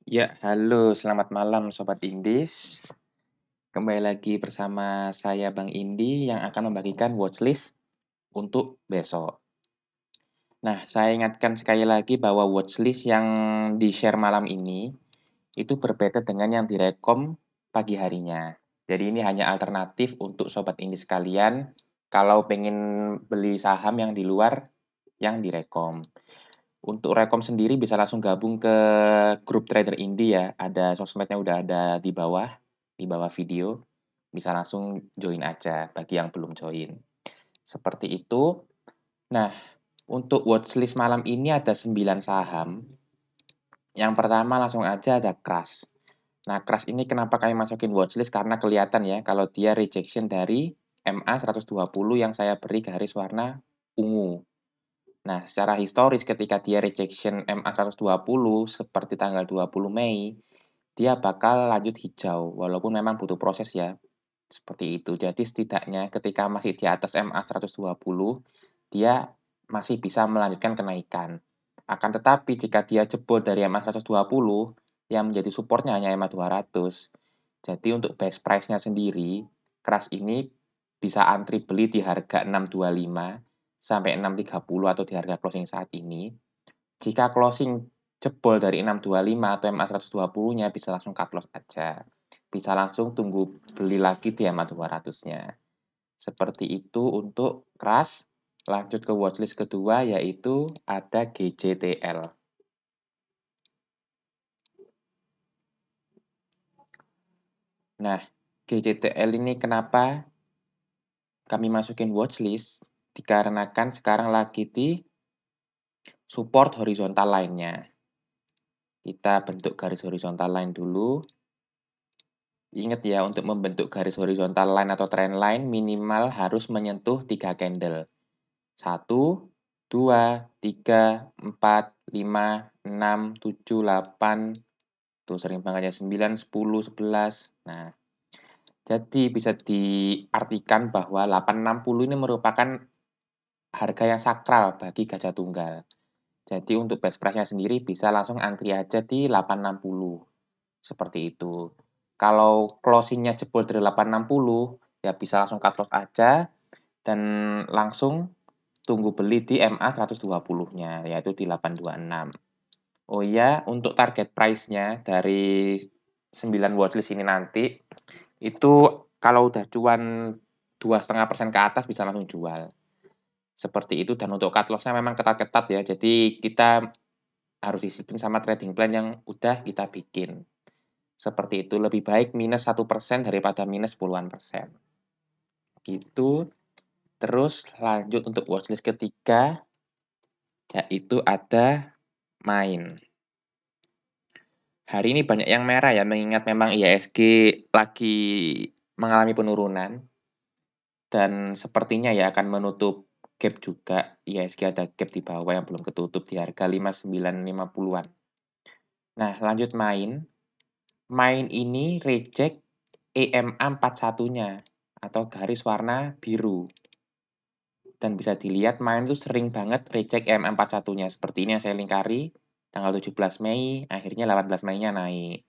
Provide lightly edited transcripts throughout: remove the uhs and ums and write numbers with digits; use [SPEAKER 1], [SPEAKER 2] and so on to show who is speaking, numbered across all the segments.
[SPEAKER 1] Ya, halo, selamat malam Sobat Indis. Kembali lagi bersama saya Bang Indi yang akan membagikan watchlist untuk besok. Nah, saya ingatkan sekali lagi bahwa watchlist yang di-share malam ini itu berbeda dengan yang direkom pagi harinya. Jadi ini hanya alternatif untuk Sobat Indis sekalian kalau pengen beli saham yang di luar yang direkom. Untuk rekom sendiri bisa langsung gabung ke grup Trader Indie ya. Ada sosmednya udah ada di bawah video. Bisa langsung join aja bagi yang belum join. Seperti itu. Nah, untuk watchlist malam ini ada 9 saham. Yang pertama langsung aja ada Crush. Nah, Crush ini kenapa kami masukin watchlist? Karena kelihatan ya kalau dia rejection dari MA 120 yang saya beri garis warna ungu. Nah, secara historis ketika dia rejection MA 120 seperti tanggal 20 Mei, dia bakal lanjut hijau walaupun memang butuh proses ya. Seperti itu. Jadi setidaknya ketika masih di atas MA 120, dia masih bisa melanjutkan kenaikan. Akan tetapi jika dia jebol dari MA 120, yang menjadi supportnya hanya MA 200. Jadi untuk base price-nya sendiri, Crush ini bisa antri beli di harga 625 sampai 630 atau di harga closing saat ini. Jika closing jebol dari 625 atau MA 120-nya bisa langsung cut loss aja. Bisa langsung tunggu beli lagi di MA 200-nya. Seperti itu untuk Crush. Lanjut ke watchlist kedua yaitu ada GJTL. Nah, GJTL ini kenapa kami masukin watchlist? Dikarenakan sekarang lagi di support horizontal line-nya. Kita bentuk garis horizontal line dulu. Ingat ya, untuk membentuk garis horizontal line atau trend line minimal harus menyentuh 3 candle. 1, 2, 3, 4, 5, 6, 7, 8, tuh sering banget ya, 9, 10, 11. Nah, jadi bisa diartikan bahwa 860 ini merupakan harga yang sakral bagi gajah tunggal. Jadi untuk best price-nya sendiri bisa langsung antri aja di 860. Seperti itu. Kalau closing-nya jebol dari 860, ya bisa langsung cut loss aja dan langsung tunggu beli di MA 120-nya, yaitu di 826. Oh iya, untuk target price-nya dari 9 watchlist ini nanti, itu kalau udah cuan 2,5% ke atas bisa langsung jual. Seperti itu, dan untuk cut loss-nya memang ketat-ketat ya, jadi kita harus disiplin sama trading plan yang udah kita bikin. Seperti itu, lebih baik minus 1% daripada minus puluhan persen. Gitu. Terus lanjut untuk watchlist ketiga, yaitu ada Main. Hari ini banyak yang merah ya, mengingat memang IHSG lagi mengalami penurunan. Dan sepertinya ya akan menutup gap juga. IHSG ada gap di bawah yang belum ketutup di harga 5950-an. Nah, lanjut Main. Main ini reject EMA 41-nya atau garis warna biru. Dan bisa dilihat Main itu sering banget reject EMA 41-nya. Seperti ini yang saya lingkari. Tanggal 17 Mei, akhirnya 18 Mei-nya naik.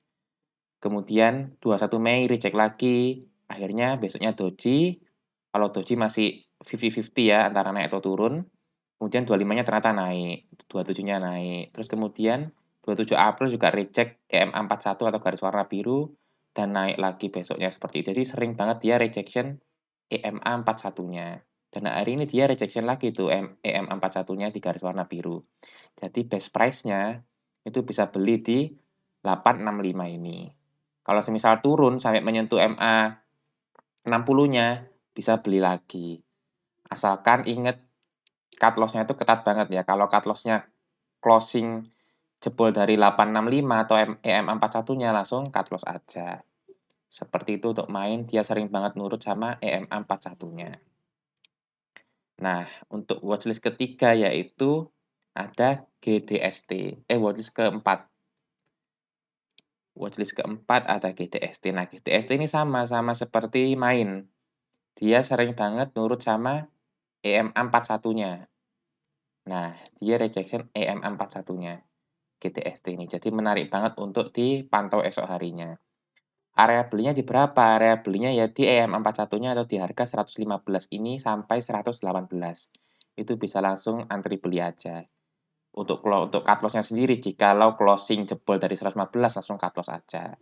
[SPEAKER 1] Kemudian 21 Mei reject lagi. Akhirnya besoknya doji. Kalau doji masih 50-50 ya, antara naik atau turun. Kemudian 25-nya ternyata naik. 27-nya naik. Terus kemudian 27 April juga reject EMA 41 atau garis warna biru. Dan naik lagi besoknya seperti itu. Jadi sering banget dia rejection EMA 41-nya. Dan hari ini dia rejection lagi tuh EMA 41-nya di garis warna biru. Jadi best price-nya itu bisa beli di 865 ini. Kalau semisal turun sampai menyentuh MA 60-nya, bisa beli lagi. Asalkan ingat cut loss-nya itu ketat banget ya. Kalau cut loss-nya closing jebol dari 865 atau EMA 41-nya langsung cut loss aja. Seperti itu untuk Main, dia sering banget nurut sama EMA 41-nya. Nah, untuk watchlist ketiga yaitu ada GDST. Watchlist keempat. Watchlist keempat ada GDST. Nah, GDST ini sama seperti Main. Dia sering banget nurut sama EMA 41-nya. Nah, dia rejection EMA 41-nya. GTST ini. Jadi menarik banget untuk dipantau esok harinya. Area belinya di berapa? Area belinya ya di EM41-nya atau di harga 115 ini sampai 118. Itu bisa langsung antri beli aja. Untuk cut loss-nya sendiri, jikalau closing jebol dari 115 langsung cut loss aja.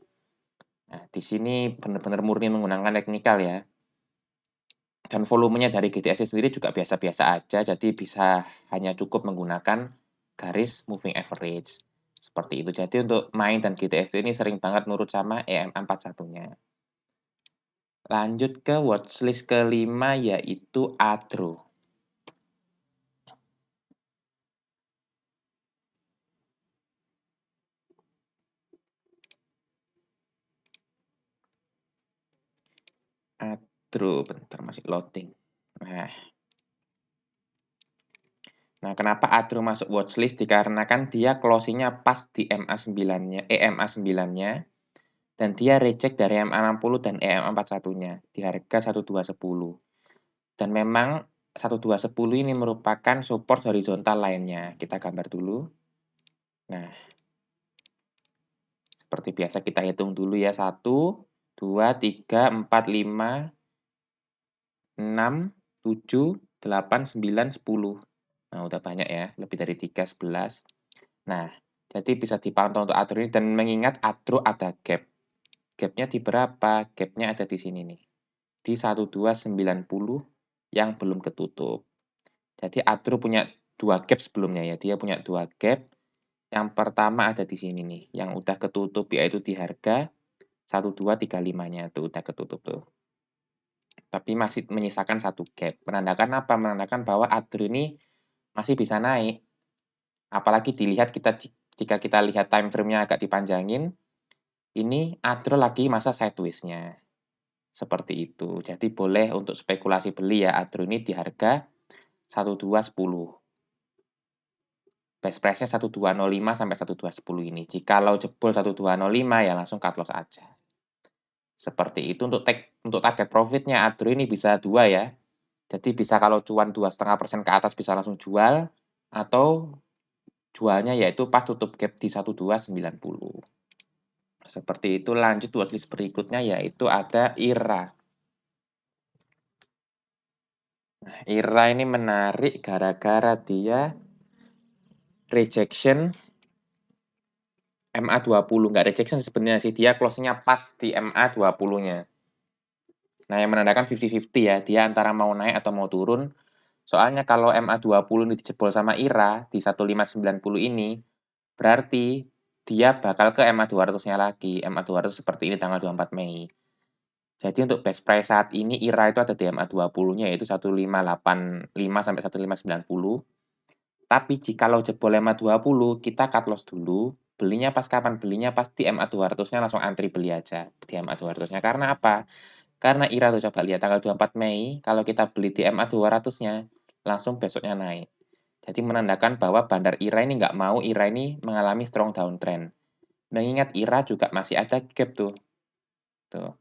[SPEAKER 1] Nah, di sini benar-benar murni menggunakan teknikal ya. Dan volumenya dari GTSC sendiri juga biasa-biasa aja, jadi bisa hanya cukup menggunakan garis moving average. Seperti itu. Jadi untuk main dan GTSC ini sering banget nurut sama EM41-nya. Lanjut ke watchlist kelima yaitu Adro. Adro, bentar masih loading. Nah, kenapa Adro masuk watchlist? Dikarenakan dia closing-nya pas di MA9-nya, EMA9-nya, dan dia reject dari MA60 dan EM41-nya di harga 1210. Dan memang 1210 ini merupakan support horizontal lainnya. Kita gambar dulu. Nah, seperti biasa kita hitung dulu ya. 1, 2, 3, 4, 5, 6, 7, 8, 9, 10. Nah, udah banyak ya. Lebih dari 3, 11. Nah, jadi bisa dipantau untuk Adro ini. Dan mengingat Adro ada gap. Gapnya di berapa? Gapnya ada di sini nih. Di 1290 yang belum ketutup. Jadi Adro punya 2 gap sebelumnya ya. Dia punya 2 gap. Yang pertama ada di sini nih. Yang udah ketutup yaitu di harga 1235-nya. Tuh udah ketutup tuh. Tapi masih menyisakan 1 gap. Menandakan apa? Menandakan bahwa Adro ini masih bisa naik. Apalagi dilihat jika kita lihat time frame-nya agak dipanjangin, ini Adro lagi masa sideways-nya. Seperti itu. Jadi boleh untuk spekulasi beli ya Adro ini di harga 1210. Best price-nya 1205 sampai 1210 ini. Jikalau jebol 1205 ya langsung cut loss aja. Seperti itu untuk target profitnya Adro ini bisa 2 ya. Jadi bisa kalau cuan 2,5% ke atas bisa langsung jual atau jualnya yaitu pas tutup gap di 1290. Seperti itu. Lanjut watchlist berikutnya yaitu ada IRA. Nah, IRA ini menarik gara-gara dia rejection MA20. Nggak rejection sebenarnya sih, dia closing-nya pas di MA20-nya. Nah, yang menandakan 50-50 ya, dia antara mau naik atau mau turun. Soalnya kalau MA20 ini dijebol sama IRA di 1590 ini, berarti dia bakal ke MA200-nya lagi. MA200 seperti ini tanggal 24 Mei. Jadi untuk best price saat ini IRA itu ada di MA20-nya yaitu 1585 sampai 1590. Tapi jikalau jebol MA20, kita cut loss dulu. Belinya pas kapan? Belinya pas di MA200-nya langsung antri beli aja di MA200-nya. Karena apa? Karena IRA tuh coba lihat tanggal 24 Mei, kalau kita beli di MA200-nya, langsung besoknya naik. Jadi menandakan bahwa bandar IRA ini nggak mau IRA ini mengalami strong downtrend. Mengingat IRA juga masih ada gap tuh. Tuh.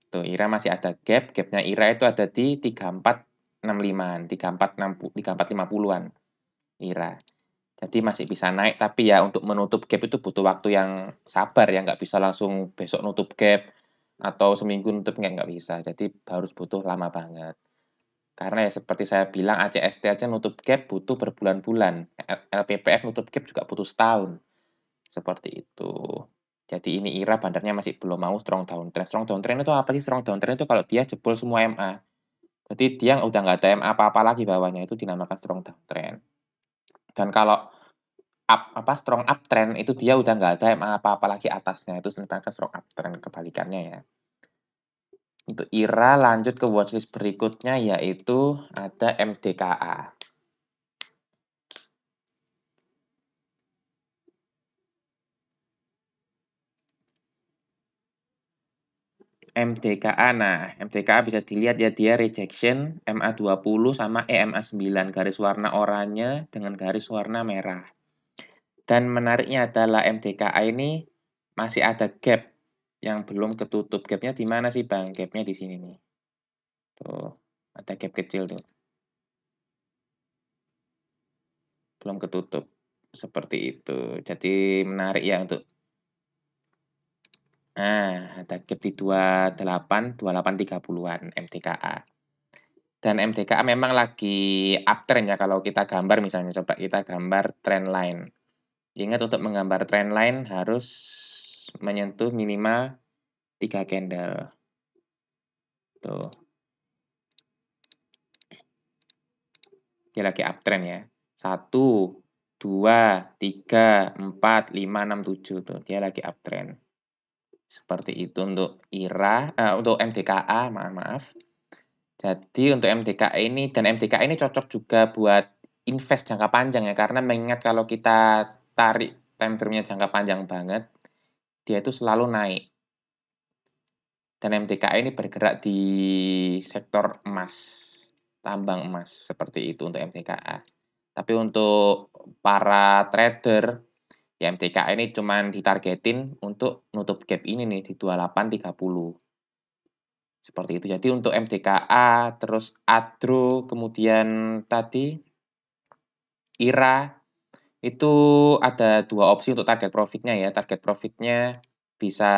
[SPEAKER 1] Tuh, IRA masih ada gap. Gapnya IRA itu ada di 3465-an, 3450-an IRA. Jadi masih bisa naik, tapi ya untuk menutup gap itu butuh waktu yang sabar ya, nggak bisa langsung besok nutup gap atau seminggu nutup nggak bisa. Jadi harus butuh lama banget. Karena ya seperti saya bilang ACST aja nutup gap butuh berbulan-bulan. LPPF nutup gap juga butuh setahun. Seperti itu. Jadi ini IRA bandarnya masih belum mau strong downtrend. Strong downtrend itu apa sih? Strong downtrend itu kalau dia jebol semua MA. Jadi dia udah nggak ada MA apa-apa lagi bawahnya, itu dinamakan strong downtrend. Dan kalau strong uptrend itu dia udah nggak ada MA apa-apa lagi atasnya, itu dinamakan strong uptrend, kebalikannya ya. Untuk IRA lanjut ke watchlist berikutnya yaitu ada MDKA. MDKA, nah MDKA bisa dilihat ya dia rejection MA20 sama EMA9 garis warna oranye dengan garis warna merah. Dan menariknya adalah MDKA ini masih ada gap yang belum ketutup. Gapnya di mana sih Bang? Gapnya di sini nih. Tuh, ada gap kecil tuh. belum ketutup. Seperti itu. Jadi menarik ya untuk ada gap di 28.30-an MTKA. Dan MTKA memang lagi uptrend ya kalau kita gambar misalnya, coba kita gambar trendline. Ingat untuk menggambar trendline harus menyentuh minimal 3 candle. Tuh. Dia lagi uptrend ya. 1, 2, 3, 4, 5, 6, 7 tuh. Dia lagi uptrend. Seperti itu untuk untuk MTKA, maaf. Jadi untuk MTKA ini dan MTKA ini cocok juga buat invest jangka panjang ya, karena mengingat kalau kita tarik time frame-nya jangka panjang banget, dia itu selalu naik. Dan MTKA ini bergerak di sektor emas, tambang emas, seperti itu untuk MTKA. Tapi untuk para trader, ya MTKA ini cuman ditargetin untuk nutup gap ini nih di 28.30. Seperti itu. Jadi untuk MDKA, terus Adro, kemudian tadi IRA, itu ada 2 opsi untuk target profit-nya ya. Target profit-nya bisa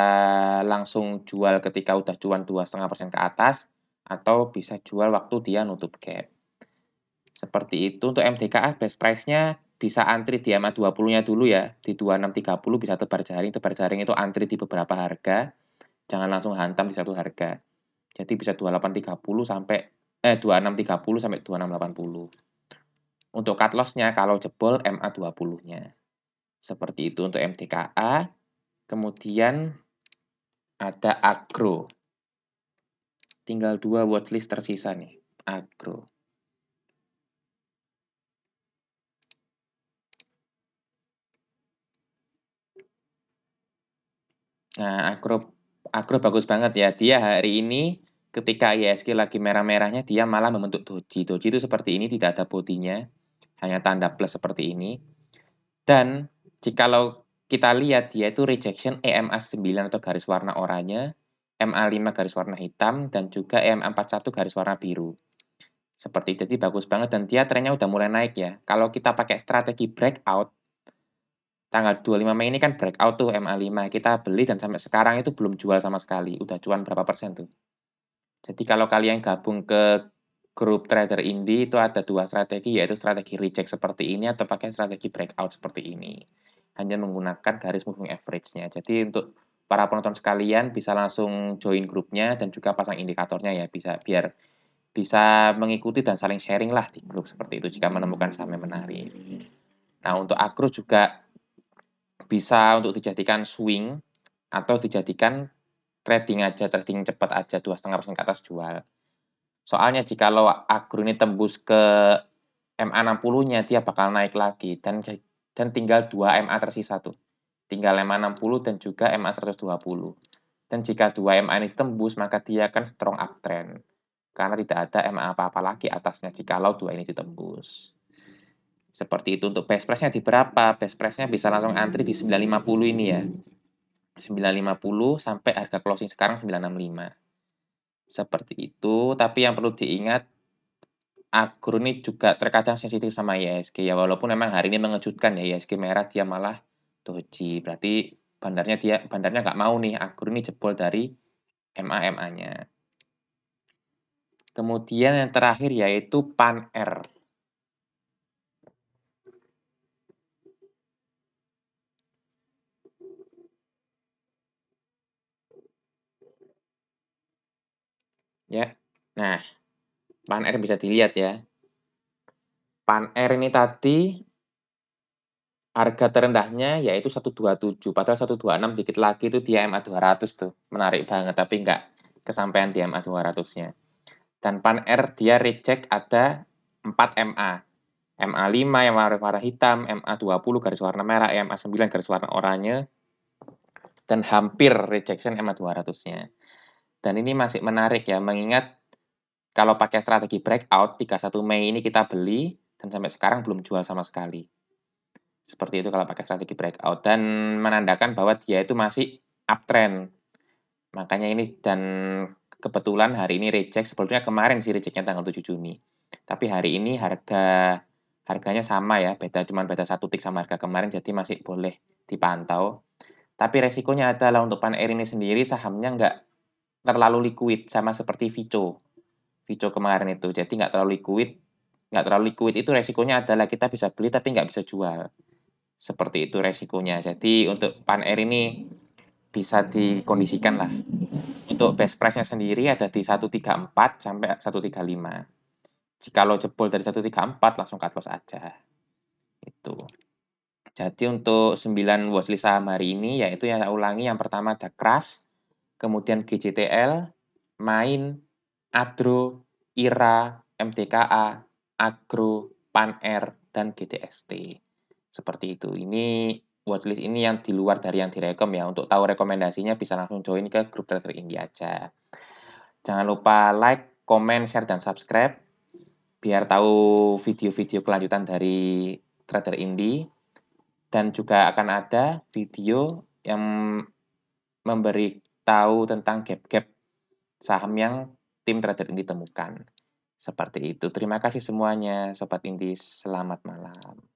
[SPEAKER 1] langsung jual ketika udah cuan 2,5% ke atas, atau bisa jual waktu dia nutup gap. Seperti itu. Untuk MDKA best price-nya bisa antri di MA 20-nya dulu ya, di 26.30 bisa tebar jaring. Tebar jaring itu antri di beberapa harga, jangan langsung hantam di satu harga. Jadi bisa 28.30 sampai 26.30 sampai 26.80. Untuk cut loss-nya kalau jebol MA 20-nya. Seperti itu untuk MDKA. Kemudian ada Agro. Tinggal 2 watchlist tersisa nih, Agro. Nah, Agro bagus banget ya. Dia hari ini ketika IHSG lagi merah-merahnya dia malah membentuk doji. Doji itu seperti ini, tidak ada bodinya, hanya tanda plus seperti ini. Dan jikalau kita lihat dia itu rejection EMA 9 atau garis warna oranye, MA5 garis warna hitam, dan juga EMA41 garis warna biru. Seperti itu, jadi bagus banget dan dia trennya udah mulai naik ya. Kalau kita pakai strategi breakout, tanggal 25 Mei ini kan breakout tuh MA5, kita beli dan sampai sekarang itu belum jual sama sekali, udah cuan berapa persen tuh. Jadi kalau kalian gabung ke grup trader indie itu ada 2 strategi, yaitu strategi reject seperti ini atau pakai strategi breakout seperti ini. Hanya menggunakan garis moving average-nya. Jadi untuk para penonton sekalian bisa langsung join grupnya dan juga pasang indikatornya ya, biar bisa mengikuti dan saling sharing lah di grup seperti itu jika menemukan saham yang menarik. Nah, untuk Agro juga bisa untuk dijadikan swing atau dijadikan trading cepat aja 2,5% ke atas jual. Soalnya jikalau Agro ini tembus ke MA60-nya dia bakal naik lagi dan tinggal 2 MA tersisa tuh. Tinggal MA60 dan juga MA120. Dan jika 2 MA ini tembus maka dia akan strong uptrend. Karena tidak ada MA apa-apa lagi atasnya jikalau 2 ini ditembus. Seperti itu. Untuk best price-nya di berapa? Best price-nya bisa langsung antri di 950 ini ya. 950 sampai harga closing sekarang 965. Seperti itu, tapi yang perlu diingat Agro ini juga terkadang sensitif sama IHSG ya, walaupun memang hari ini mengejutkan ya, IHSG merah dia malah doji. Berarti bandarnya nggak mau nih Agro ini jebol dari MA-MA-nya. Kemudian yang terakhir yaitu PAN-R. Ya. Nah, PAN-R bisa dilihat ya. PAN-R ini tadi harga terendahnya yaitu 127, padahal 126 dikit lagi itu di MA 200 tuh. Menarik banget, tapi nggak kesampaian di MA 200-nya. Dan PAN-R dia reject ada 4 MA. MA5 yang warna hitam, MA20 garis warna merah, MA9 garis warna oranye, dan hampir rejection MA 200-nya. Dan ini masih menarik ya, mengingat kalau pakai strategi breakout, 31 Mei ini kita beli, dan sampai sekarang belum jual sama sekali. Seperti itu kalau pakai strategi breakout. Dan menandakan bahwa dia itu masih uptrend. Makanya ini dan kebetulan hari ini reject, sebetulnya kemarin sih rejectnya tanggal 7 Juni. Tapi hari ini harga Harganya sama ya, beda 1 tik sama harga kemarin, jadi masih boleh dipantau. Tapi resikonya adalah untuk Paneer ini sendiri sahamnya nggak terlalu liquid, sama seperti Vico. Vico kemarin itu, jadi nggak terlalu liquid itu resikonya adalah kita bisa beli tapi nggak bisa jual. Seperti itu resikonya. Jadi untuk Paneer ini bisa dikondisikan lah. Untuk best price-nya sendiri ada di 134 sampai 135. Jikalau jebol dari 134 langsung cut loss aja. Itu. Jadi untuk 9 watchlist saham hari ini yaitu yang saya ulangi, yang pertama ada Kras, kemudian GJTL, Main, Adro, IRA, MTKA, Agro, Paneer, dan GTST. Seperti itu. Ini watchlist ini yang di luar dari yang direkom ya. Untuk tahu rekomendasinya bisa langsung join ke grup Trader Indie aja. Jangan lupa like, komen, share, dan subscribe biar tahu video-video kelanjutan dari Trader Indie. Dan juga akan ada video yang memberitahu tentang gap-gap saham yang tim Trader Indie temukan. Seperti itu. Terima kasih semuanya, Sobat Indie. Selamat malam.